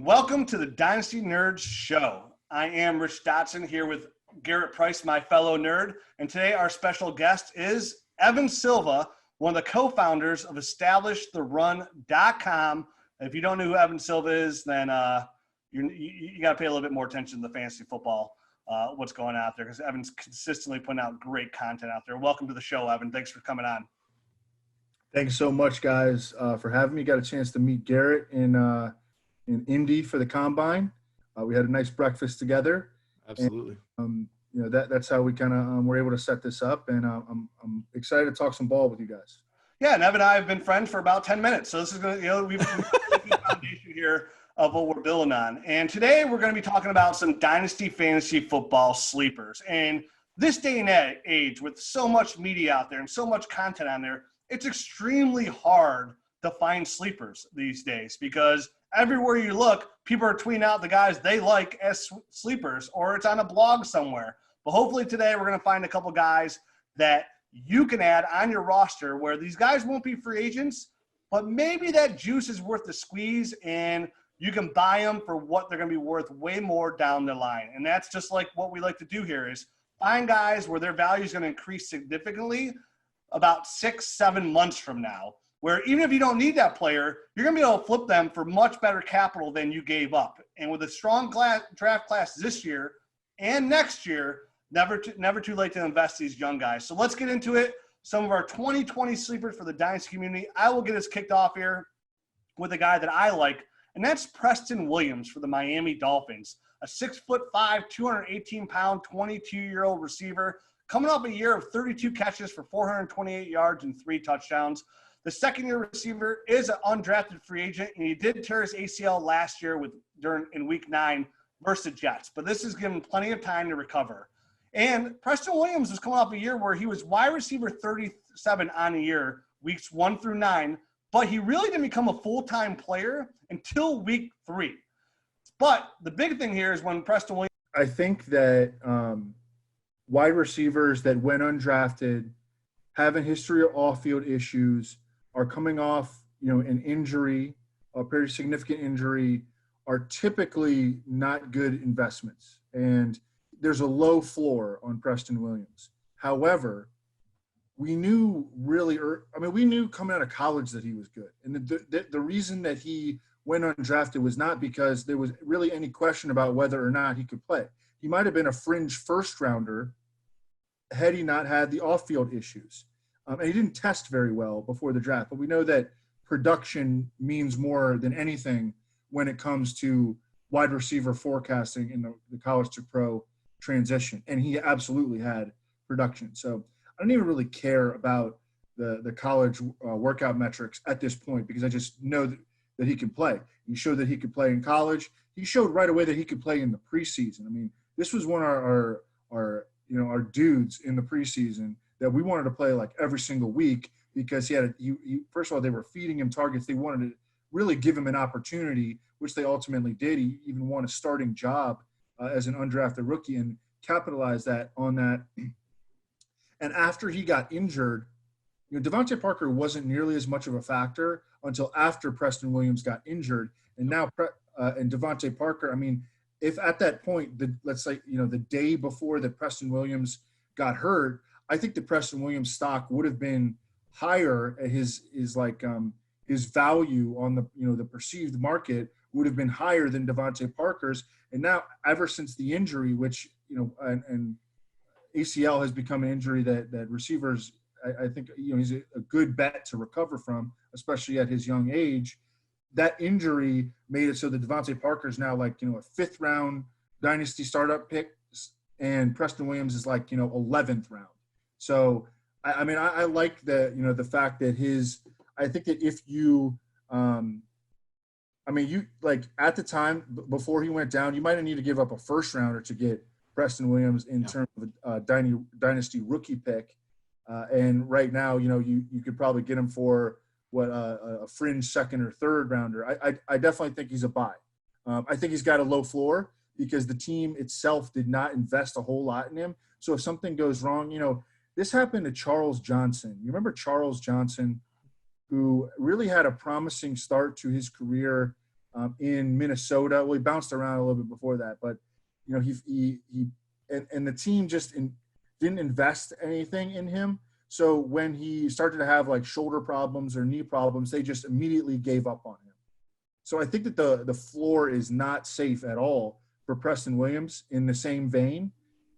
Welcome to the Dynasty Nerds Show. I am Rich Dotson here with Garret Price, my fellow nerd, and today our special guest is Evan Sliva, one of the co-founders of EstablishTheRun.com. If you don't know who Evan Sliva is, then you got to pay a little bit more attention to the fantasy football, what's going on out there, because Evan's consistently putting out great content out there. Welcome to the show, Evan. Thanks for coming on. Thanks so much, guys, for having me. Got a chance to meet Garret in Indy for the Combine. We had a nice breakfast together. Absolutely. And, that's how we kind of were able to set this up, and I'm excited to talk some ball with you guys. Yeah, and Evan and I have been friends for about 10 minutes, so this is going to, we've got a good foundation here of what we're building on. And today we're going to be talking about some Dynasty fantasy football sleepers. And this day and age, with so much media out there and so much content on there, it's extremely hard to find sleepers these days because everywhere you look, people are tweeting out the guys they like as sleepers, or it's on a blog somewhere. But hopefully today we're going to find a couple guys that you can add on your roster where these guys won't be free agents, but maybe that juice is worth the squeeze and you can buy them for what they're going to be worth way more down the line. And that's just like what we like to do here is find guys where their value is going to increase significantly about 6-7 months from now, where even if you don't need that player, you're going to be able to flip them for much better capital than you gave up. And with a strong draft class this year and next year, never too late to invest these young guys. So let's get into it. Some of our 2020 sleepers for the Dynasty community. I will get us kicked off here with a guy that I like, and that's Preston Williams for the Miami Dolphins. A 6'5", 218-pound, 22-year-old receiver coming off a year of 32 catches for 428 yards and 3 touchdowns. The second-year receiver is an undrafted free agent, and he did tear his ACL last year in Week 9 versus the Jets. But this has given plenty of time to recover. And Preston Williams was coming off a year where he was wide receiver 37 on the year, weeks 1 through 9, but he really didn't become a full-time player until Week 3. But the big thing here is when Preston Williams – I think that wide receivers that went undrafted, have a history of off-field issues, are coming off, an injury, a very significant injury, are typically not good investments. And there's a low floor on Preston Williams. However, we knew coming out of college that he was good. And the reason that he went undrafted was not because there was really any question about whether or not he could play. He might have been a fringe first rounder had he not had the off-field issues. And he didn't test very well before the draft, but we know that production means more than anything when it comes to wide receiver forecasting in the college to pro transition. And he absolutely had production. So I don't even really care about the college workout metrics at this point because I just know that he can play. He showed that he could play in college. He showed right away that he could play in the preseason. I mean, this was one of our dudes in the preseason that we wanted to play like every single week because first of all, they were feeding him targets. They wanted to really give him an opportunity, which they ultimately did. He even won a starting job as an undrafted rookie and capitalized on that. And after he got injured, Devontae Parker wasn't nearly as much of a factor until after Preston Williams got injured. And now and Devontae Parker, I mean, if at that point, let's say, the day before that Preston Williams got hurt, I think the Preston Williams stock would have been higher. His value on the perceived market would have been higher than Devontae Parker's. And now, ever since the injury, which and ACL has become an injury that receivers, I think he's a good bet to recover from, especially at his young age. That injury made it so that Devontae Parker is now a 5th round Dynasty startup pick, and Preston Williams is 11th round. So, I mean, I like the fact that I think that if you, at the time before he went down, you might need to give up a first rounder to get Preston Williams in terms of a Dynasty rookie pick. And right now, you could probably get him for a fringe second or third rounder. I definitely think he's a buy. I think he's got a low floor because the team itself did not invest a whole lot in him. So if something goes wrong, this happened to Charles Johnson. You remember Charles Johnson, who really had a promising start to his career in Minnesota. Well, he bounced around a little bit before that, but he and the team just didn't invest anything in him. So when he started to have like shoulder problems or knee problems, they just immediately gave up on him. So I think that the floor is not safe at all for Preston Williams in the same vein.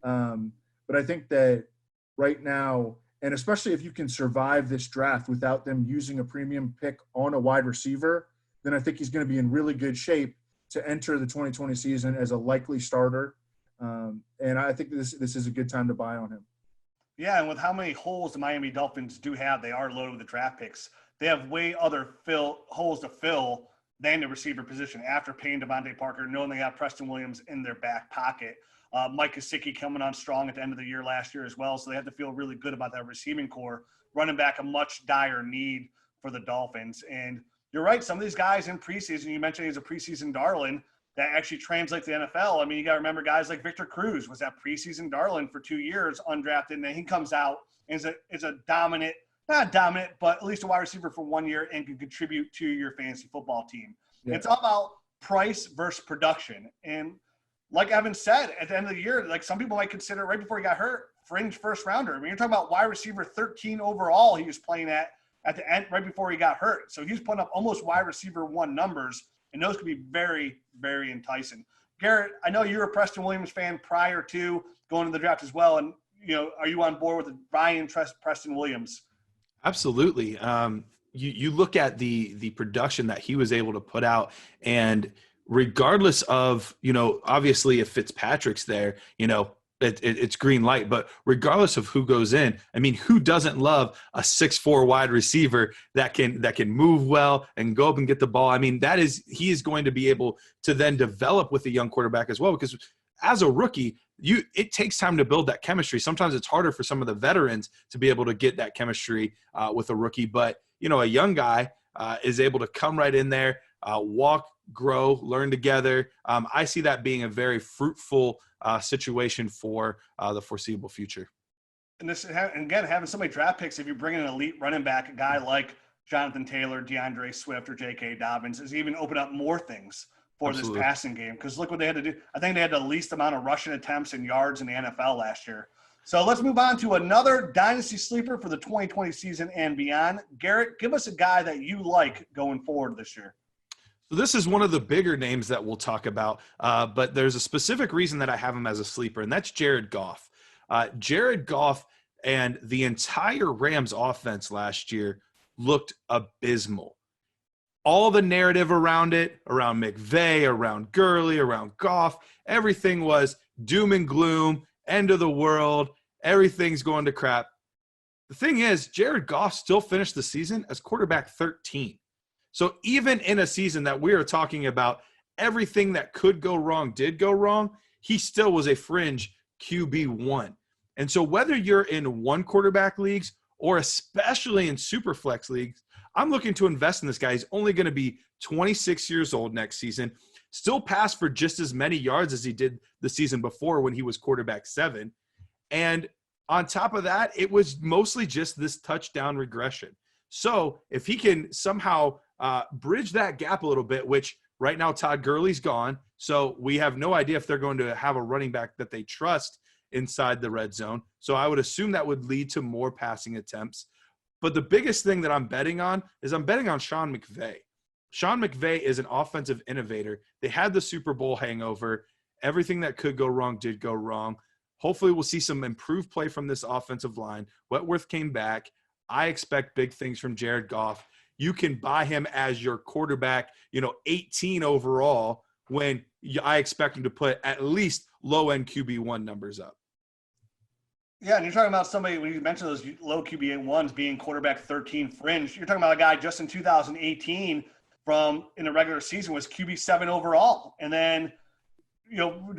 But I think that right now, and especially if you can survive this draft without them using a premium pick on a wide receiver, then I think he's going to be in really good shape to enter the 2020 season as a likely starter. And I think this is a good time to buy on him. Yeah, and with how many holes the Miami Dolphins do have, they are loaded with the draft picks. They have way other holes to fill than the receiver position after paying Devontae Parker, knowing they have Preston Williams in their back pocket. Mike Gesicki coming on strong at the end of the year last year as well, so they have to feel really good about that receiving core, running back a much dire need for the Dolphins. And you're right, some of these guys in preseason, you mentioned he's a preseason darling, that actually translates to the NFL. I mean, you got to remember guys like Victor Cruz was that preseason darling for 2 years, undrafted, and then he comes out and is a dominant, not dominant, but at least a wide receiver for 1 year and can contribute to your fantasy football team. Yeah. It's all about price versus production. And like Evan said, at the end of the year, like some people might consider right before he got hurt, fringe first rounder. I mean, you're talking about wide receiver 13 overall he was playing at the end right before he got hurt. So he's putting up almost wide receiver 1 numbers. And those could be very, very enticing. Garrett, I know you're a Preston Williams fan prior to going to the draft as well. And, are you on board with Ryan Preston Williams? Absolutely. You look at the production that he was able to put out, and regardless of, obviously if Fitzpatrick's there, it's green light, but regardless of who goes in, I mean, who doesn't love a 6'4" wide receiver that can move well and go up and get the ball? I mean, he is going to be able to then develop with a young quarterback as well, because as a rookie, it takes time to build that chemistry. Sometimes it's harder for some of the veterans to be able to get that chemistry with a rookie, but a young guy is able to come right in there, walk, grow, learn together. I see that being a very fruitful situation for the foreseeable future. And again, having so many draft picks, if you bring in an elite running back, a guy like Jonathan Taylor, DeAndre Swift, or J.K. Dobbins, is even open up more things for Absolutely. This passing game. Because look what they had to do. I think they had the least amount of rushing attempts and yards in the NFL last year. So let's move on to another Dynasty sleeper for the 2020 season and beyond. Garrett, give us a guy that you like going forward this year. So this is one of the bigger names that we'll talk about, but there's a specific reason that I have him as a sleeper, and that's Jared Goff. Jared Goff and the entire Rams offense last year looked abysmal. All the narrative around it, around McVay, around Gurley, around Goff, everything was doom and gloom, end of the world, everything's going to crap. The thing is, Jared Goff still finished the season as quarterback 13. So even in a season that we are talking about, everything that could go wrong did go wrong, he still was a fringe QB1. And so whether you're in one quarterback leagues or especially in super flex leagues, I'm looking to invest in this guy. He's only going to be 26 years old next season, still pass for just as many yards as he did the season before when he was quarterback 7. And on top of that, it was mostly just this touchdown regression. So if he can somehow bridge that gap a little bit, which right now Todd Gurley's gone, so we have no idea if they're going to have a running back that they trust inside the red zone. So I would assume that would lead to more passing attempts. But the biggest thing that I'm betting on is I'm betting on Sean McVay. Sean McVay is an offensive innovator. They had the Super Bowl hangover. Everything that could go wrong did go wrong. Hopefully we'll see some improved play from this offensive line. Wentworth came back. I expect big things from Jared Goff. You can buy him as your quarterback, 18 overall, when I expect him to put at least low-end QB1 numbers up. Yeah, and you're talking about somebody, when you mentioned those low QB1s being quarterback 13 fringe, you're talking about a guy just in 2018 in the regular season was QB7 overall. And then,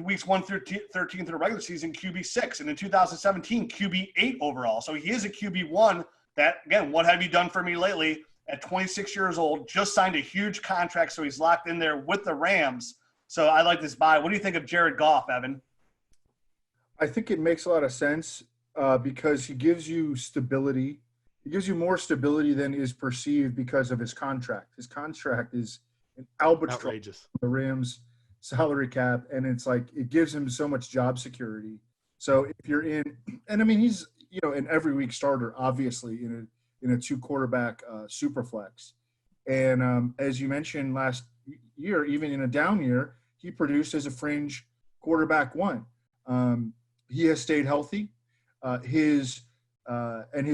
weeks 1 through 13 through the regular season, QB6. And in 2017, QB8 overall. So he is a QB1 that, again, what have you done for me lately? At 26 years old, just signed a huge contract, so he's locked in there with the Rams. So I like this buy. What do you think of Jared Goff, Evan? I think it makes a lot of sense because he gives you stability. He gives you more stability than is perceived because of his contract. His contract is an albatross Outrageous. on the Rams salary cap, and it's like it gives him so much job security. So if you're in, and I mean he's an every week starter, obviously in a 2 quarterback super flex, and as you mentioned last year, even in a down year, he produced as a fringe quarterback 1. He has stayed healthy. His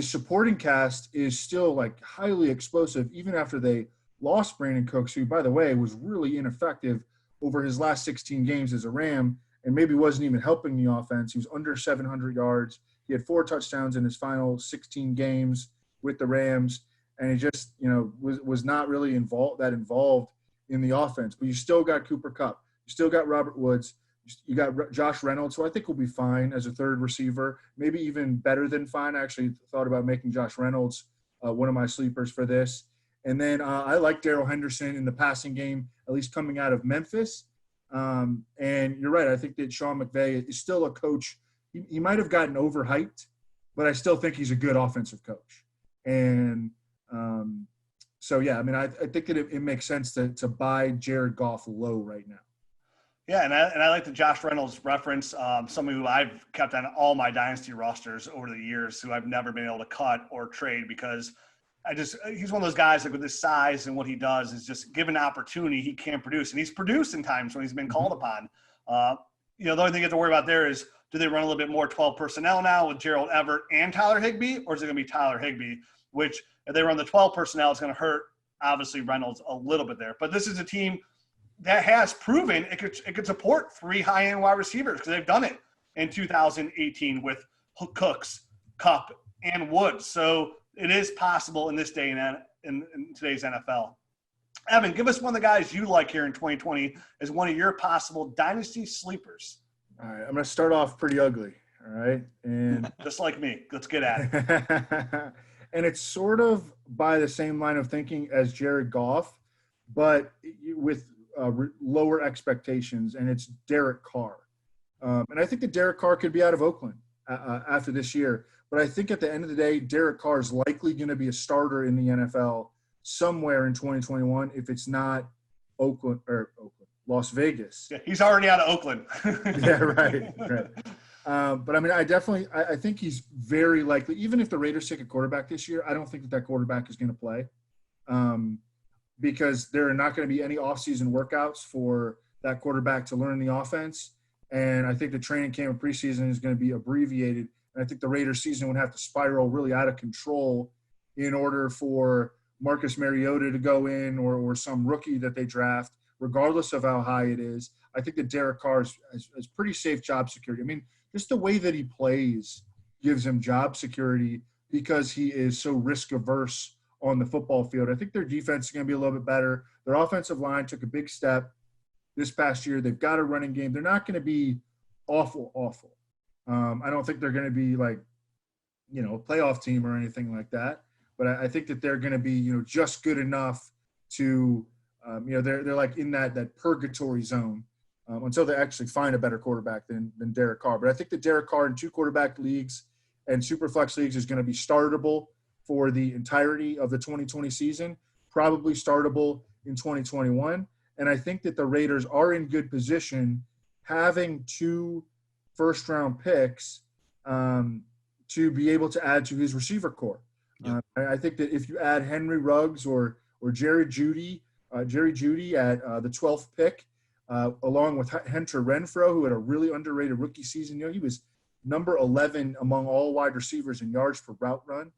supporting cast is still like highly explosive, even after they lost Brandon Cooks, who, by the way, was really ineffective over his last 16 games as a Ram and maybe wasn't even helping the offense. He was under 700 yards. He had 4 touchdowns in his final 16 games with the Rams, and he just, was not really involved in the offense. But you still got Cooper Kupp. You still got Robert Woods. You got Josh Reynolds, who I think will be fine as a third receiver, maybe even better than fine. I actually thought about making Josh Reynolds one of my sleepers for this. And then I like Darrell Henderson in the passing game, at least coming out of Memphis. And you're right. I think that Sean McVay is still a coach. He might have gotten overhyped, but I still think he's a good offensive coach. And so, yeah, I mean, I think that it makes sense to buy Jared Goff low right now. Yeah, and I like the Josh Reynolds reference, somebody who I've kept on all my Dynasty rosters over the years, who I've never been able to cut or trade because he's one of those guys like with his size and what he does is just given opportunity, he can produce. And he's produced in times when he's been called upon. The only thing you have to worry about there is, do they run a little bit more 12 personnel now with Gerald Everett and Tyler Higbee, or is it going to be Tyler Higbee, which if they run the 12 personnel, it's going to hurt, obviously, Reynolds a little bit there. But this is a team that has proven it could support 3 high-end wide receivers because they've done it in 2018 with Cooks, Kupp, and Woods. So it is possible in this day and in today's NFL. Evan, give us one of the guys you like here in 2020 as one of your possible Dynasty sleepers. All right, I'm going to start off pretty ugly, all right? And just like me. Let's get at it. And it's sort of by the same line of thinking as Jared Goff, but with lower expectations, and it's Derek Carr. And I think that Derek Carr could be out of Oakland after this year. But I think at the end of the day, Derek Carr is likely going to be a starter in the NFL somewhere in 2021 if it's not Las Vegas. Yeah, he's already out of Oakland. Yeah, right. But I mean, I think he's very likely, even if the Raiders take a quarterback this year, I don't think that quarterback is going to play because there are not going to be any offseason workouts for that quarterback to learn the offense. And I think the training camp and preseason is going to be abbreviated. And I think the Raiders season would have to spiral really out of control in order for Marcus Mariota to go in or some rookie that they draft, regardless of how high it is. I think that Derek Carr is pretty safe job security. I mean, just the way that he plays gives him job security because he is so risk averse on the football field. I think their defense is going to be a little bit better. Their offensive line took a big step this past year. They've got a running game. They're not going to be awful. I don't think they're going to be like, a playoff team or anything like that. But I think that they're going to be, just good enough to, they're like in that purgatory zone until they actually find a better quarterback than Derek Carr. But I think that Derek Carr in 2 quarterback leagues and Superflex leagues is going to be startable for the entirety of the 2020 season, probably startable in 2021. And I think that the Raiders are in good position having 2 first-round picks to be able to add to his receiver core. Yep. I think that if you add Henry Ruggs or Jerry Jeudy at the 12th pick, along with Hunter Renfrow, who had a really underrated rookie season, he was number 11 among all wide receivers in yards per route run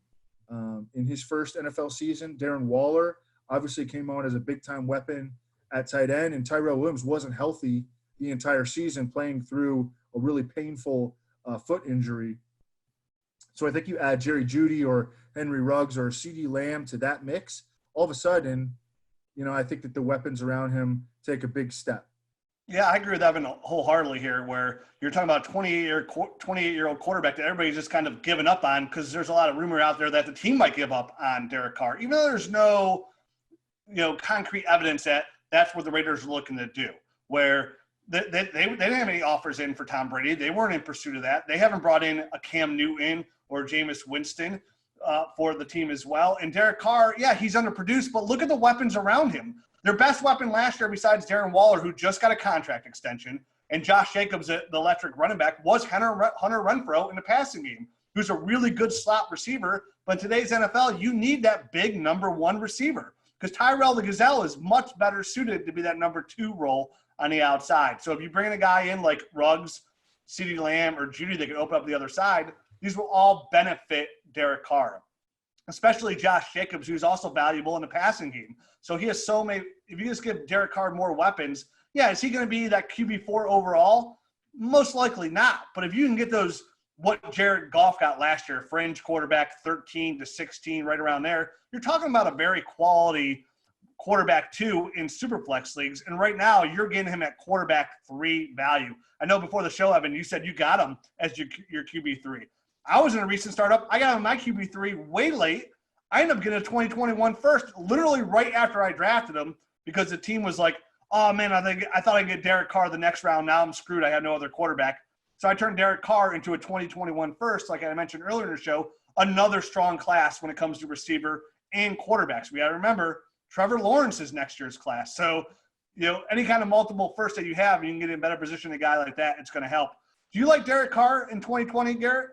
in his first NFL season. Darren Waller obviously came on as a big-time weapon at tight end, and Tyrell Williams wasn't healthy the entire season, playing through a really painful foot injury. So I think you add Jerry Jeudy or Henry Ruggs or CeeDee Lamb to that mix, all of a sudden, I think that the weapons around him take a big step. Yeah, I agree with Evan wholeheartedly here, where you're talking about a 28-year-old quarterback that everybody's just kind of given up on because there's a lot of rumor out there that the team might give up on Derek Carr, even though there's no, concrete evidence that that's what the Raiders are looking to do, where they didn't have any offers in for Tom Brady. They weren't in pursuit of that. They haven't brought in a Cam Newton or Jameis Winston for the team as well. And Derek Carr, yeah, he's underproduced, but look at the weapons around him. Their best weapon last year, besides Darren Waller, who just got a contract extension, and Josh Jacobs, the electric running back, was Hunter Renfrow in the passing game, who's a really good slot receiver. But in today's NFL, you need that big number one receiver because Tyrell the Gazelle is much better suited to be that number two role on the outside. So if you bring in a guy in like Ruggs, CeeDee Lamb, or Judy that can open up the other side, these will all benefit Derek Carr, especially Josh Jacobs, who's also valuable in the passing game. So he has so many – if you just give Derek Carr more weapons, yeah, is he going to be that QB4 overall? Most likely not. But if you can get those – what Jared Goff got last year, fringe quarterback 13 to 16, right around there, you're talking about a very quality quarterback 2 in Superflex leagues. And right now you're getting him at quarterback 3 value. I know before the show, Evan, you said you got him as your QB3. I was in a recent startup. I got him my QB3 way late. I ended up getting a 2021 first, literally right after I drafted him because the team was like, oh, man, I thought I'd get Derek Carr the next round. Now I'm screwed. I had no other quarterback. So I turned Derek Carr into a 2021 first, like I mentioned earlier in the show, another strong class when it comes to receiver and quarterbacks. We got to remember Trevor Lawrence is next year's class. So, any kind of multiple first that you have, you can get in a better position a guy like that. It's going to help. Do you like Derek Carr in 2020, Garrett?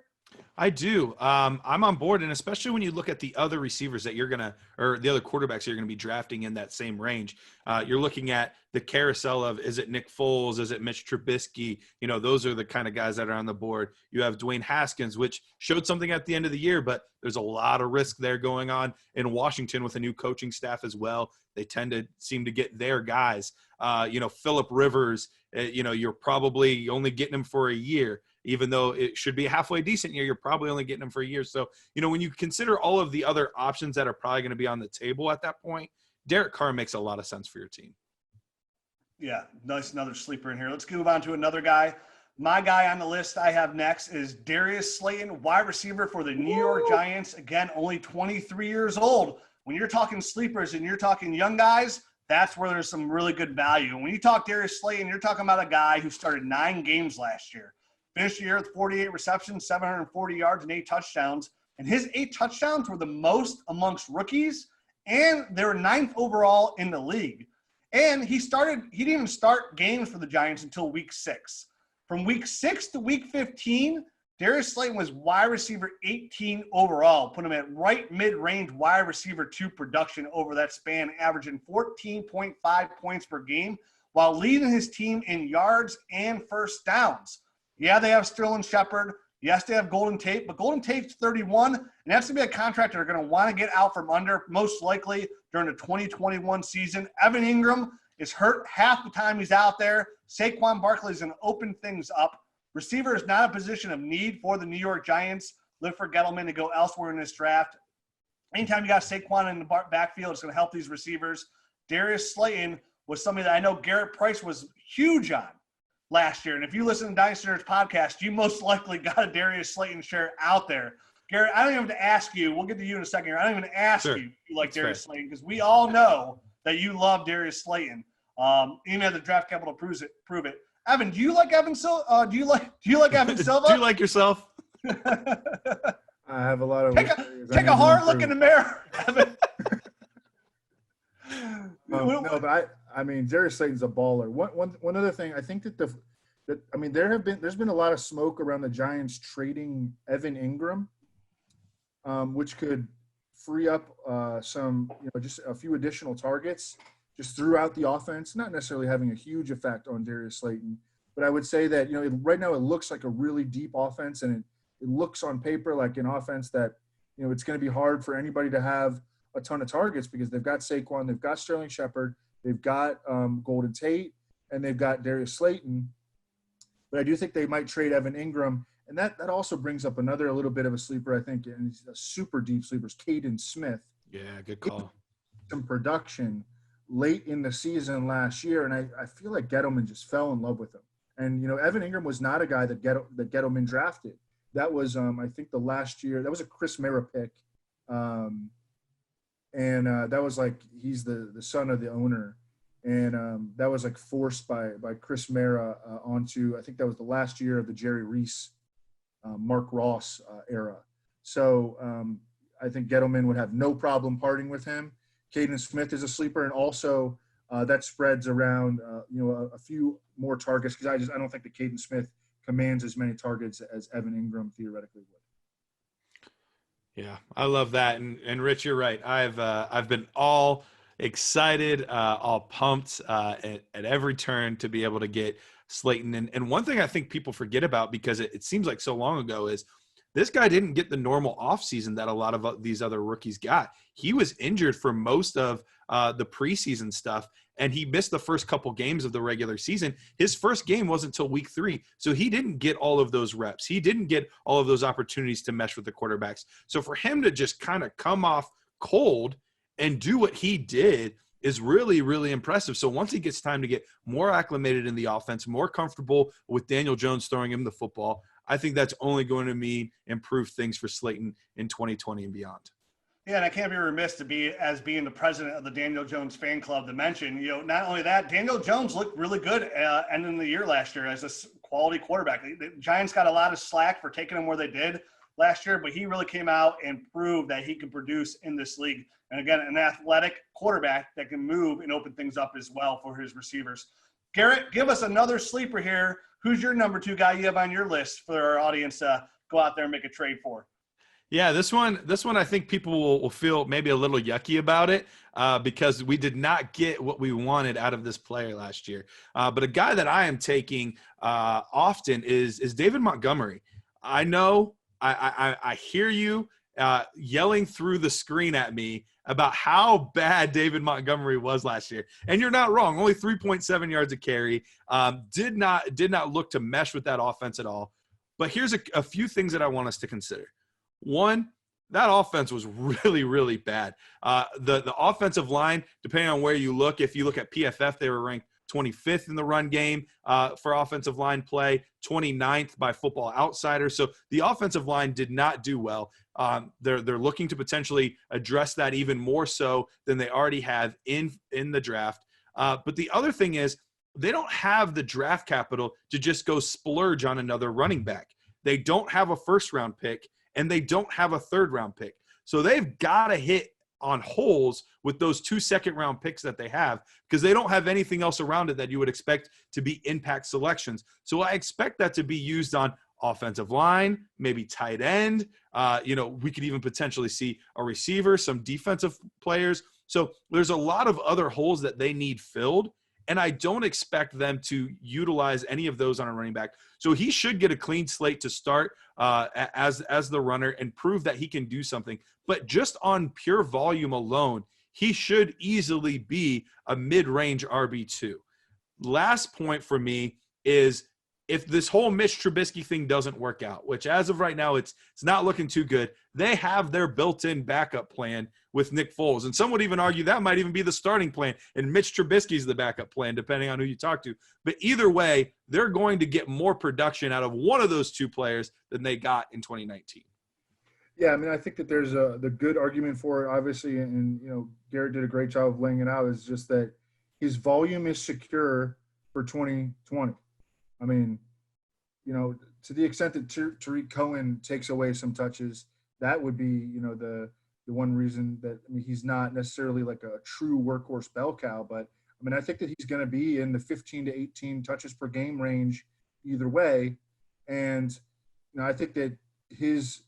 I do. I'm on board, and especially when you look at the other receivers that you're or the other quarterbacks you're going to be drafting in that same range. You're looking at the carousel of, is it Nick Foles? Is it Mitch Trubisky? Those are the kind of guys that are on the board. You have Dwayne Haskins, which showed something at the end of the year, but there's a lot of risk there going on in Washington with a new coaching staff as well. They tend to seem to get their guys. Phillip Rivers, you're probably only getting him for a year. Even though it should be a halfway decent year, you're probably only getting them for a year. So, when you consider all of the other options that are probably going to be on the table at that point, Derek Carr makes a lot of sense for your team. Yeah, nice, another sleeper in here. Let's move on to another guy. My guy on the list I have next is Darius Slayton, wide receiver for the New York Giants. Again, only 23 years old. When you're talking sleepers and you're talking young guys, that's where there's some really good value. And when you talk Darius Slayton, you're talking about a guy who started 9 games last year. Finished the year with 48 receptions, 740 yards, and 8 touchdowns. And his 8 touchdowns were the most amongst rookies, and they were 9th overall in the league. And he didn't even start games for the Giants until week 6. From week 6 to week 15, Darius Slayton was wide receiver 18 overall, put him at right mid-range wide receiver 2 production over that span, averaging 14.5 points per game, while leading his team in yards and first downs. Yeah, they have Sterling Shepard. Yes, they have Golden Tate, but Golden Tate's 31, and that's going to be a contract they're going to want to get out from under, most likely during the 2021 season. Evan Ingram is hurt half the time he's out there. Saquon Barkley is going to open things up. Receiver is not a position of need for the New York Giants. Look for Gettleman to go elsewhere in this draft. Anytime you got Saquon in the backfield, it's going to help these receivers. Darius Slayton was somebody that I know Garrett Price was huge on last year. And if you listen to Dynasty Nerds podcast, you most likely got a Darius Slayton share out there. Garrett, I don't even have to ask you. We'll get to you in a second here. I don't even ask you if you like Darius Slayton because we all know that you love Darius Slayton. Even at the draft capital proves it. Evan, do you like Evan Silva? Do you like Evan Silva? Do you like yourself? I have a lot of take a hard look in the mirror, Evan. No, but I mean, Darius Slayton's a baller. One other thing, I think there's been a lot of smoke around the Giants trading Evan Ingram, which could free up some, just a few additional targets just throughout the offense, not necessarily having a huge effect on Darius Slayton. But I would say that, right now it looks like a really deep offense, and it looks on paper like an offense that, it's going to be hard for anybody to have a ton of targets because they've got Saquon, they've got Sterling Shepard, they've got Golden Tate, and they've got Darius Slayton. But I do think they might trade Evan Ingram, and that also brings up a little bit of a sleeper, I think, and he's a super deep sleeper, is Caden Smith. Yeah, good call. Some production late in the season last year, and I feel like Gettleman just fell in love with him. And, Evan Ingram was not a guy that Gettleman drafted. That was, I think, the last year. That was a Chris Mara pick. And that was like he's the son of the owner. And that was like forced by Chris Mara onto, I think that was the last year of the Jerry Reese, Mark Ross era. So I think Gettleman would have no problem parting with him. Caden Smith is a sleeper. And also that spreads around, a few more targets, because I don't think that Caden Smith commands as many targets as Evan Ingram theoretically would. Yeah, I love that. And Rich, you're right. I've been all excited, all pumped at every turn to be able to get Slayton. And one thing I think people forget about, because it seems like so long ago, is this guy didn't get the normal offseason that a lot of these other rookies got. He was injured for most of the preseason stuff, and he missed the first couple games of the regular season. His first game wasn't until week 3, so he didn't get all of those reps. He didn't get all of those opportunities to mesh with the quarterbacks. So for him to just kind of come off cold and do what he did is really, really impressive. So once he gets time to get more acclimated in the offense, more comfortable with Daniel Jones throwing him the football, I think that's only going to mean improved things for Slayton in 2020 and beyond. Yeah, and I can't be remiss to be as being the president of the Daniel Jones fan club to mention, not only that, Daniel Jones looked really good ending the year last year as a quality quarterback. The Giants got a lot of slack for taking him where they did last year, but he really came out and proved that he could produce in this league. And again, an athletic quarterback that can move and open things up as well for his receivers. Garrett, give us another sleeper here. Who's your number 2 guy you have on your list for our audience to go out there and make a trade for? Yeah, this one I think people will feel maybe a little yucky about it because we did not get what we wanted out of this player last year. But a guy that I am taking often is David Montgomery. I know I hear you yelling through the screen at me about how bad David Montgomery was last year. And you're not wrong. Only 3.7 yards a carry. Did not look to mesh with that offense at all. But here's a few things that I want us to consider. One, that offense was really, really bad. The offensive line, depending on where you look, if you look at PFF, they were ranked 25th in the run game for offensive line play, 29th by Football Outsiders. So the offensive line did not do well. They're looking to potentially address that even more so than they already have in the draft. But the other thing is they don't have the draft capital to just go splurge on another running back. They don't have a first-round pick, and they don't have a third-round pick. So they've got to hit on holes with those 2 second-round picks that they have, because they don't have anything else around it that you would expect to be impact selections. So I expect that to be used on offensive line, maybe tight end. We could even potentially see a receiver, some defensive players. So there's a lot of other holes that they need filled, and I don't expect them to utilize any of those on a running back. So he should get a clean slate to start as the runner and prove that he can do something. But just on pure volume alone, he should easily be a mid-range RB2. Last point for me is if this whole Mitch Trubisky thing doesn't work out, which as of right now, it's not looking too good, they have their built-in backup plan with Nick Foles. And some would even argue that might even be the starting plan, and Mitch Trubisky's the backup plan, depending on who you talk to. But either way, they're going to get more production out of one of those 2 players than they got in 2019. Yeah, I mean, I think that there's the good argument for it, obviously, and Garrett did a great job of laying it out, is just that his volume is secure for 2020. I mean, to the extent that Tariq Cohen takes away some touches, that would be, the one reason that, he's not necessarily like a true workhorse bell cow, but I think that he's going to be in the 15 to 18 touches per game range either way. And, I think that his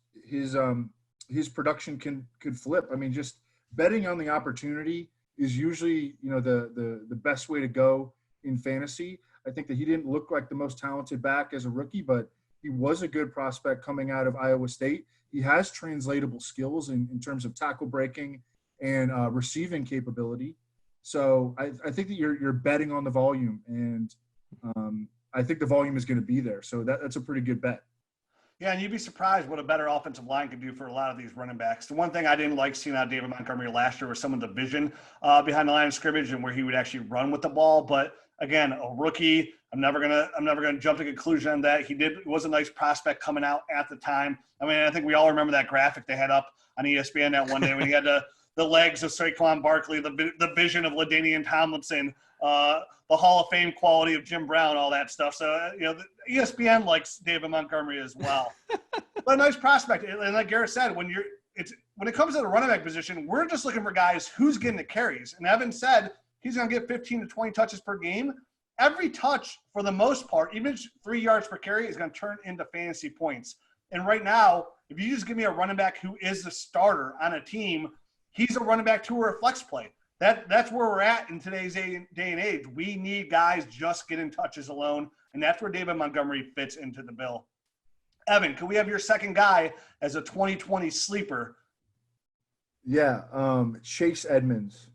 production could flip. Just betting on the opportunity is usually, the best way to go in fantasy. I think that he didn't look like the most talented back as a rookie, but he was a good prospect coming out of Iowa State. He has translatable skills in terms of tackle breaking and receiving capability. So I think that you're betting on the volume, and I think the volume is going to be there. So that's a pretty good bet. Yeah, and you'd be surprised what a better offensive line could do for a lot of these running backs. The one thing I didn't like seeing out of David Montgomery last year was some of the vision behind the line of scrimmage and where he would actually run with the ball. But again, a rookie, I'm never gonna jump to conclusion on that. He was a nice prospect coming out at the time. I think we all remember that graphic they had up on ESPN that one day when he had the legs of Saquon Barkley, the vision of LaDainian Tomlinson, the Hall of Fame quality of Jim Brown, all that stuff. So, the ESPN likes David Montgomery as well. But a nice prospect. And like Garrett said, when it comes to the running back position, we're just looking for guys who's getting the carries. And Evan said he's going to get 15 to 20 touches per game. Every touch, for the most part, even 3 yards per carry, is going to turn into fantasy points. And right now, if you just give me a running back who is the starter on a team, he's a running back 2 or a flex play. That's where we're at in today's day and age. We need guys just getting touches alone, and that's where David Montgomery fits into the bill. Evan, can we have your second guy as a 2020 sleeper? Yeah, Chase Edmonds.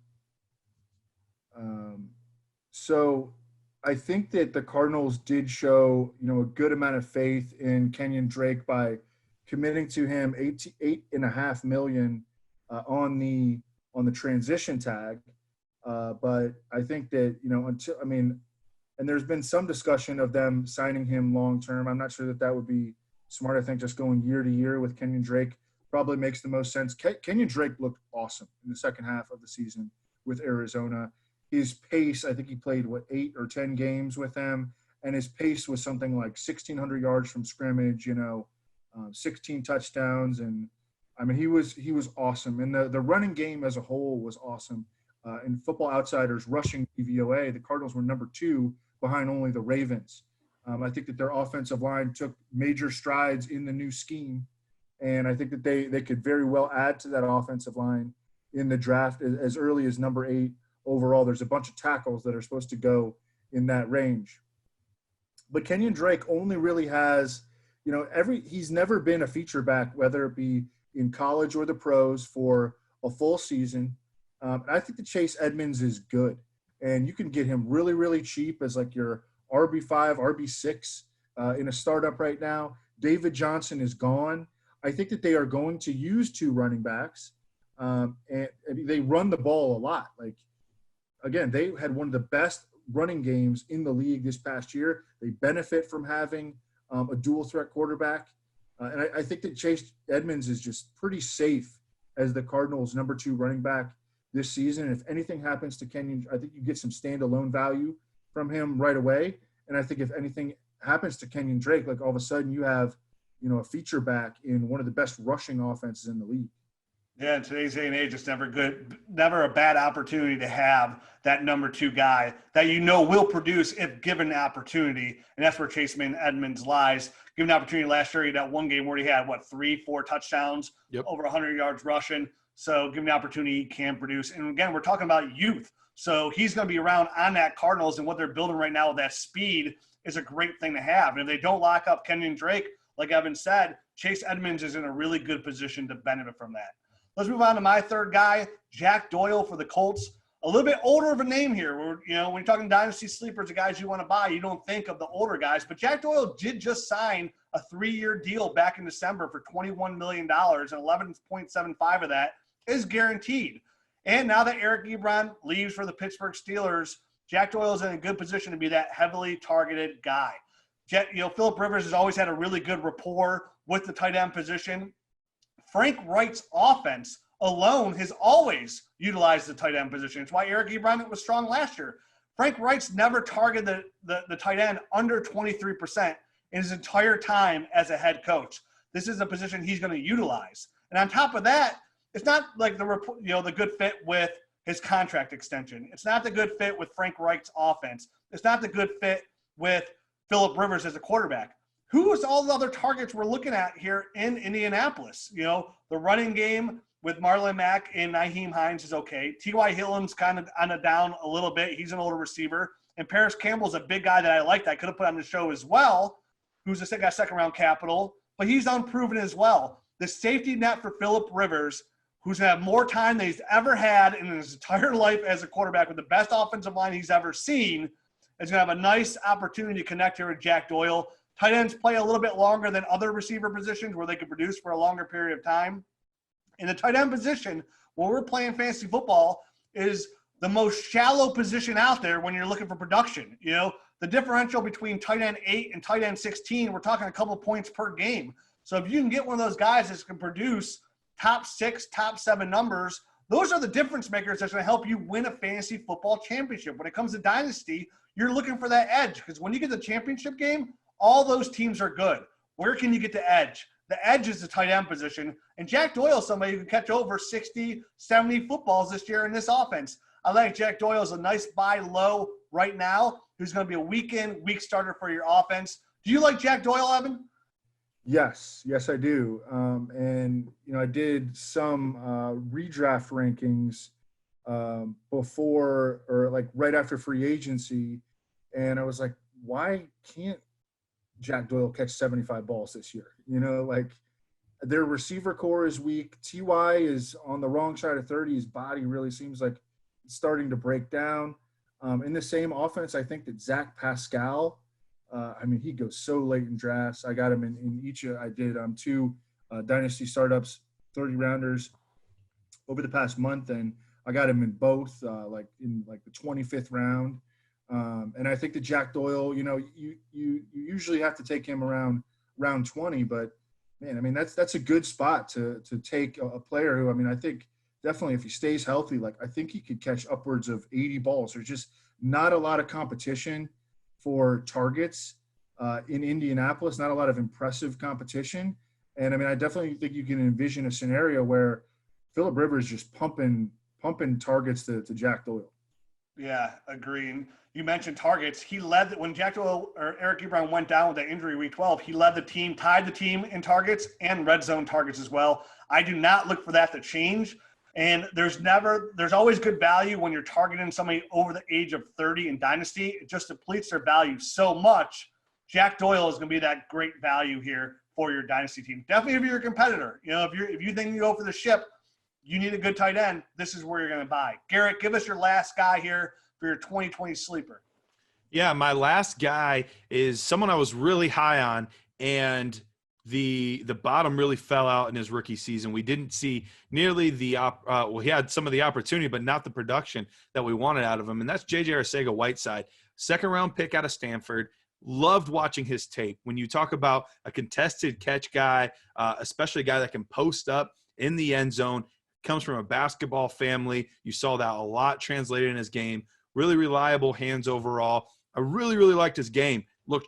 So I think that the Cardinals did show, a good amount of faith in Kenyon Drake by committing to him $8.5 million on the transition tag. But I think that, and there's been some discussion of them signing him long-term. I'm not sure that would be smart. I think just going year to year with Kenyon Drake probably makes the most sense. Kenyon Drake looked awesome in the second half of the season with Arizona. His pace, I think he played, 8 or 10 games with them, and his pace was something like 1,600 yards from scrimmage, 16 touchdowns. And, he was awesome. And the running game as a whole was awesome. In Football Outsiders rushing DVOA, the Cardinals were number 2 behind only the Ravens. I think that their offensive line took major strides in the new scheme, and I think that they could very well add to that offensive line in the draft as early as number 8 overall. There's a bunch of tackles that are supposed to go in that range. But Kenyon Drake only really has, he's never been a feature back, whether it be in college or the pros, for a full season. I think that Chase Edmonds is good, and you can get him really, really cheap as like your RB5, RB6 in a startup right now. David Johnson is gone. I think that they are going to use 2 running backs, and they run the ball a lot. Like, again, they had one of the best running games in the league this past year. They benefit from having a dual threat quarterback. And I think that Chase Edmonds is just pretty safe as the Cardinals' number 2 running back this season. And if anything happens to Kenyon, I think you get some standalone value from him right away. And I think if anything happens to Kenyon Drake, like all of a sudden you have, a feature back in one of the best rushing offenses in the league. Yeah, in today's day and age, it's never a bad opportunity to have that number 2 guy that will produce if given the opportunity. And that's where Chase Edmonds lies. Given the opportunity last year, he had that one game where he had, 3-4 touchdowns, over 100 yards rushing. So given the opportunity, he can produce. And again, we're talking about youth. So he's going to be around on that Cardinals, and what they're building right now with that speed is a great thing to have. And if they don't lock up Kenyon Drake, like Evan said, Chase Edmonds is in a really good position to benefit from that. Let's move on to my third guy, Jack Doyle for the Colts. A little bit older of a name here. When you're talking dynasty sleepers, the guys you want to buy, you don't think of the older guys. But Jack Doyle did just sign a 3-year deal back in December for $21 million, and 11.75 of that is guaranteed. And now that Eric Ebron leaves for the Pittsburgh Steelers, Jack Doyle is in a good position to be that heavily targeted guy. Phillip Rivers has always had a really good rapport with the tight end position. Frank Wright's offense alone has always utilized the tight end position. It's why Eric Ebron was strong last year. Frank Wright's never targeted the tight end under 23% in his entire time as a head coach. This is a position he's going to utilize. And on top of that, it's not like the good fit with his contract extension. It's not the good fit with Frank Wright's offense. It's not the good fit with Phillip Rivers as a quarterback. Who's all the other targets we're looking at here in Indianapolis? The running game with Marlon Mack and Nyheim Hines is okay. T.Y. Hilton's kind of on a down a little bit. He's an older receiver. And Paris Campbell's a big guy that I liked. I could have put on the show as well, who's got second-round capital. But he's unproven as well. The safety net for Phillip Rivers, who's going to have more time than he's ever had in his entire life as a quarterback with the best offensive line he's ever seen, is going to have a nice opportunity to connect here with Jack Doyle. Tight ends play a little bit longer than other receiver positions where they can produce for a longer period of time. In the tight end position, when we're playing fantasy football, is the most shallow position out there when you're looking for production. The differential between tight end 8 and tight end 16, we're talking a couple points per game. So if you can get one of those guys that can produce top 6, top 7 numbers, those are the difference makers that's going to help you win a fantasy football championship. When it comes to Dynasty, you're looking for that edge, because when you get the championship game, all those teams are good. Where can you get the edge? The edge is the tight end position. And Jack Doyle is somebody who can catch over 60, 70 footballs this year in this offense. I like Jack Doyle as a nice buy low right now, who's going to be a week starter for your offense. Do you like Jack Doyle, Evan? Yes, I do. And I did some redraft rankings before or like right after free agency, and I was like, why can't Jack Doyle catch 75 balls this year? Like their receiver core is weak. TY is on the wrong side of 30. His body really seems like it's starting to break down. In the same offense, I think that Zach Pascal. He goes so late in drafts. I got him in each. I did 2 Dynasty startups, 30 rounders over the past month, and I got him in both, like in the 25th round. And I think that Jack Doyle, you usually have to take him around round 20, but man, that's a good spot to take a player who, I think definitely if he stays healthy, I think he could catch upwards of 80 balls. There's just not a lot of competition for targets in Indianapolis, not a lot of impressive competition. And I definitely think you can envision a scenario where Phillip Rivers just pumping targets to Jack Doyle. Yeah, agreeing. You mentioned targets. He led when Jack Doyle or Eric Ebron went down with that injury week 12. He led the team, tied the team in targets and red zone targets as well. I do not look for that to change. And there's always good value when you're targeting somebody over the age of 30 in Dynasty. It just depletes their value so much. Jack Doyle is going to be that great value here for your Dynasty team. Definitely if you're a competitor. If you think you go for the ship, you need a good tight end, this is where you're going to buy. Garrett, give us your last guy here for your 2020 sleeper. Yeah, my last guy is someone I was really high on, and the bottom really fell out in his rookie season. We didn't see nearly he had some of the opportunity, but not the production that we wanted out of him, and that's JJ Arcega-Whiteside, second-round pick out of Stanford. Loved watching his tape. When you talk about a contested catch guy, especially a guy that can post up in the end zone, comes from a basketball family. You saw that a lot translated in his game. Really reliable hands overall. I really, really liked his game. Looked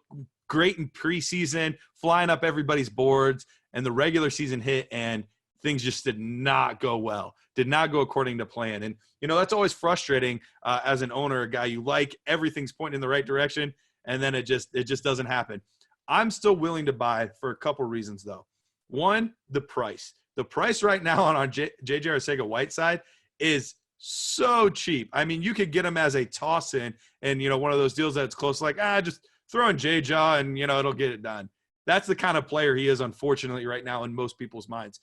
great in preseason, flying up everybody's boards, and the regular season hit, and things just did not go well. Did not go according to plan. And, that's always frustrating as an owner, a guy you like, everything's pointing in the right direction, and then it just doesn't happen. I'm still willing to buy for a couple reasons, though. One, the price. The price right now on JJ Arcega-Whiteside is so cheap. You could get him as a toss-in and, one of those deals that's close, like, just throw in JJAW and, it'll get it done. That's the kind of player he is, unfortunately, right now in most people's minds.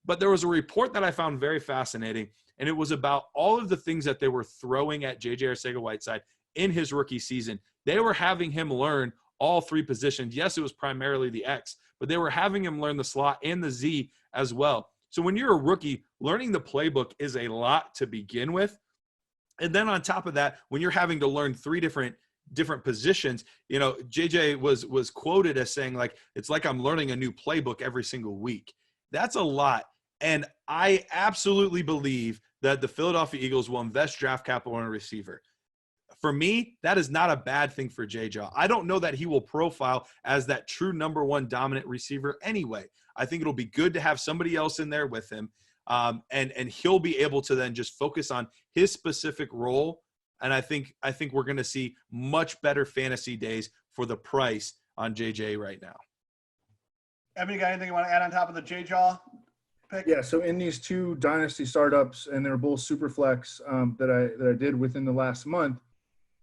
But there was a report that I found very fascinating, and it was about all of the things that they were throwing at JJ Arcega-Whiteside in his rookie season. They were having him learn all 3 positions. Yes, it was primarily the X, but they were having him learn the slot and the Z as well. So when you're a rookie, learning the playbook is a lot to begin with. And then on top of that, when you're having to learn 3 different positions, JJ was quoted as saying, it's like I'm learning a new playbook every single week. That's a lot. And I absolutely believe that the Philadelphia Eagles will invest draft capital in a receiver. For me, that is not a bad thing for JJAW. I don't know that he will profile as that true number 1 dominant receiver anyway. I think it'll be good to have somebody else in there with him, and he'll be able to then just focus on his specific role. And I think we're going to see much better fantasy days for the price on JJ right now. Evan, you got anything you want to add on top of the JJAW pick? Yeah, so in these 2 Dynasty startups, and they're both super flex that I did within the last month,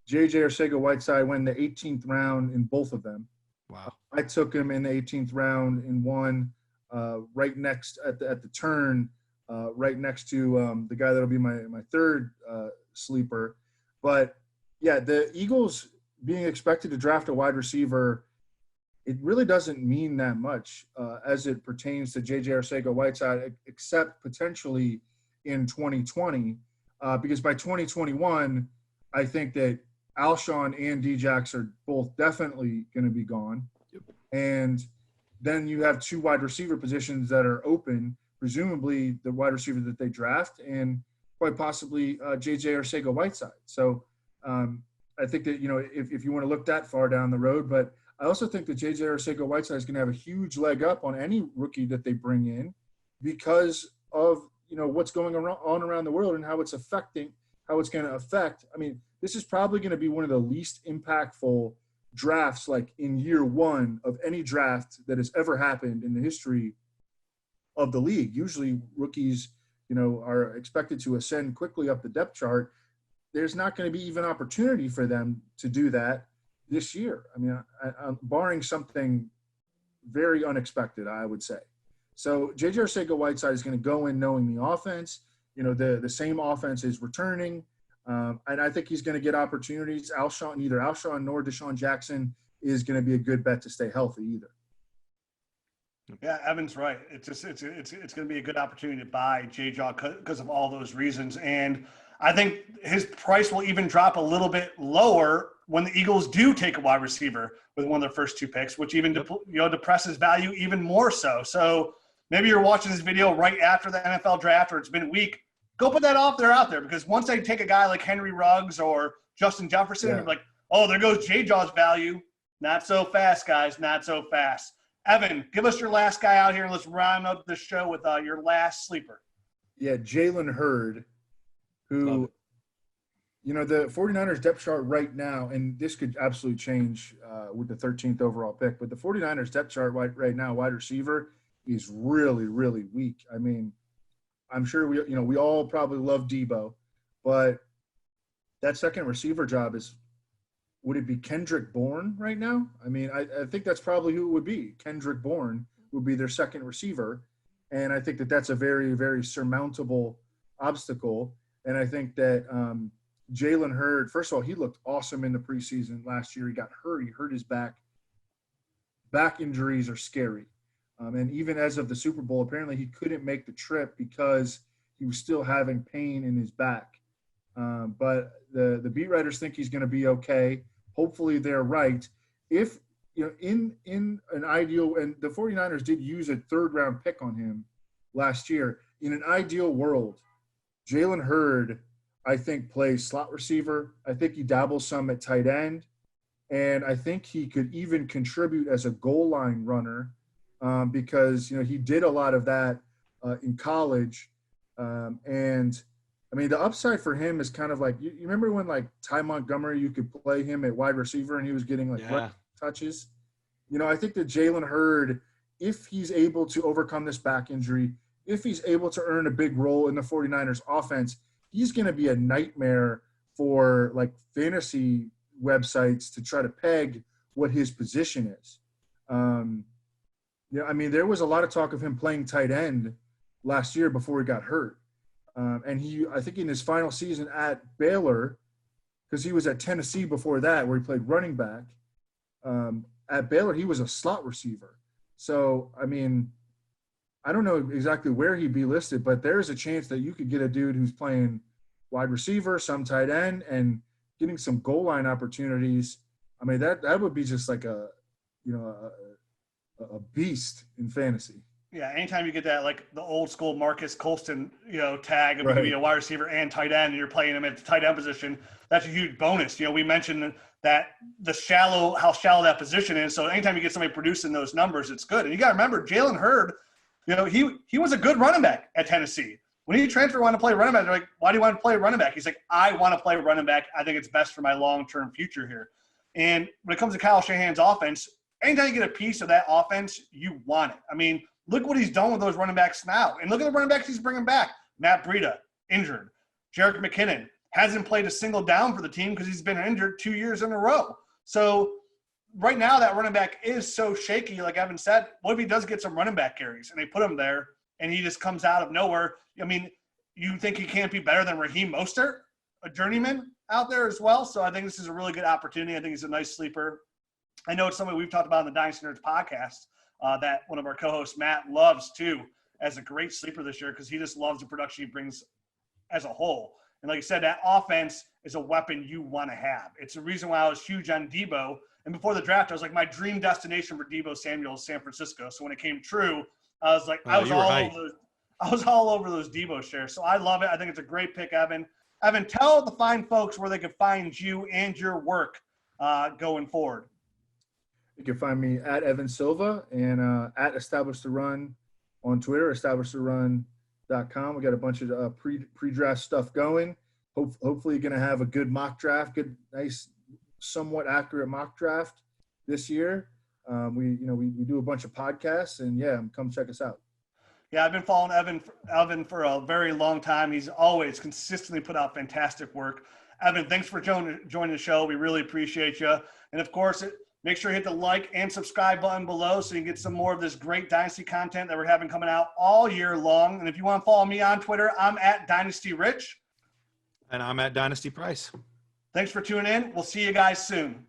JJ Arcega-Whiteside went in the 18th round in both of them. Wow. I took him in the 18th round in one, right next at the turn, right next to the guy that'll be my third sleeper. But yeah, the Eagles being expected to draft a wide receiver, it really doesn't mean that much as it pertains to JJ Arcega-Whiteside, except potentially in 2020, because by 2021, I think that Alshon and Djax are both definitely going to be gone. Yep. And then you have 2 wide receiver positions that are open, presumably the wide receiver that they draft, and quite possibly JJ Arcega-Whiteside. So I think that, if you want to look that far down the road, but I also think that JJ Arcega-Whiteside is going to have a huge leg up on any rookie that they bring in because of, what's going on around the world and how it's affecting how it's going to affect. I mean, this is probably going to be one of the least impactful drafts, like in year one of any draft that has ever happened in the history of the league. Usually rookies, are expected to ascend quickly up the depth chart. There's not going to be even opportunity for them to do that this year. I mean, barring something very unexpected, I would say. So J.J. Arcega-Whiteside is going to go in knowing the offense. The same offense is returning. And I think he's going to get opportunities. Neither Alshon nor Deshaun Jackson is going to be a good bet to stay healthy either. Yeah, Evan's right. It's going to be a good opportunity to buy JJAW because of all those reasons. And I think his price will even drop a little bit lower when the Eagles do take a wide receiver with one of their first two picks, which even depresses value even more so. So maybe you're watching this video right after the NFL draft or it's been a week. Go put that out there because once they take a guy like Henry Ruggs or Justin Jefferson, you're like, oh, there goes JJAW's value. Not so fast, guys. Not so fast. Evan, give us your last guy out here, and let's round up the show with your last sleeper. Yeah, Jalen Hurd, who, the 49ers depth chart right now, and this could absolutely change with the 13th overall pick, but the 49ers depth chart right now, wide receiver, is really, really weak. I mean, I'm sure we all probably love Debo, but that second receiver job would it be Kendrick Bourne right now? I mean, I think that's probably who it would be. Kendrick Bourne would be their second receiver. And I think that that's a very, very surmountable obstacle. And I think that Jalen Hurd, first of all, he looked awesome in the preseason last year. He got hurt. He hurt his back. Back injuries are scary. And even as of the Super Bowl, apparently he couldn't make the trip because he was still having pain in his back. But the beat writers think he's going to be okay. Hopefully they're right. If, in an ideal – and the 49ers did use a third-round pick on him last year. In an ideal world, Jalen Hurd, I think, plays slot receiver. I think he dabbles some at tight end. And I think he could even contribute as a goal line runner because, he did a lot of that in college. And – I mean, the upside for him is kind of like you remember when like Ty Montgomery, you could play him at wide receiver and he was getting touches. I think that Jalen Hurd, if he's able to overcome this back injury, if he's able to earn a big role in the 49ers offense, he's going to be a nightmare for like fantasy websites to try to peg what his position is. I mean, there was a lot of talk of him playing tight end last year before he got hurt. And I think in his final season at Baylor, because he was at Tennessee before that, where he played running back, at Baylor, he was a slot receiver. So, I mean, I don't know exactly where he'd be listed, but there is a chance that you could get a dude who's playing wide receiver, some tight end, and getting some goal line opportunities. I mean, that would be just like a beast in fantasy. Yeah, anytime you get that, like the old school Marcus Colston, tag of maybe a wide receiver and tight end, and you're playing him at the tight end position, that's a huge bonus. We mentioned that how shallow that position is. So anytime you get somebody producing those numbers, it's good. And you got to remember, Jalen Hurd, he was a good running back at Tennessee. When he transferred, wanted to play running back, they're like, why do you want to play running back? He's like, I want to play running back. I think it's best for my long-term future here. And when it comes to Kyle Shanahan's offense, anytime you get a piece of that offense, you want it. I mean, look what he's done with those running backs now. And look at the running backs he's bringing back. Matt Breida, injured. Jerick McKinnon hasn't played a single down for the team because he's been injured 2 years in a row. So right now that running back is so shaky, like Evan said. What if he does get some running back carries and they put him there and he just comes out of nowhere? I mean, you think he can't be better than Raheem Mostert, a journeyman out there as well? So I think this is a really good opportunity. I think he's a nice sleeper. I know it's something we've talked about in the Dynasty Nerds podcast. That one of our co-hosts, Matt, loves too as a great sleeper this year because he just loves the production he brings as a whole. And like you said, that offense is a weapon you want to have. It's the reason why I was huge on Debo. And before the draft, I was like, my dream destination for Debo Samuel is San Francisco. So when it came true, I was like, I was all over those Debo shares. So I love it. I think it's a great pick, Evan. Evan, tell the fine folks where they can find you and your work going forward. You can find me at Evan Silva and at Establish the Run on Twitter, establishthерun.com. We got a bunch of pre-draft stuff going. hopefully going to have a good mock draft, good, nice, somewhat accurate mock draft this year. We do a bunch of podcasts, and come check us out. Yeah, I've been following Evan for a very long time. He's always consistently put out fantastic work. Evan, thanks for joining the show. We really appreciate you. And of course, make sure you hit the like and subscribe button below so you can get some more of this great Dynasty content that we're having coming out all year long. And if you want to follow me on Twitter, I'm at DynastyRich. And I'm at Dynasty Price. Thanks for tuning in. We'll see you guys soon.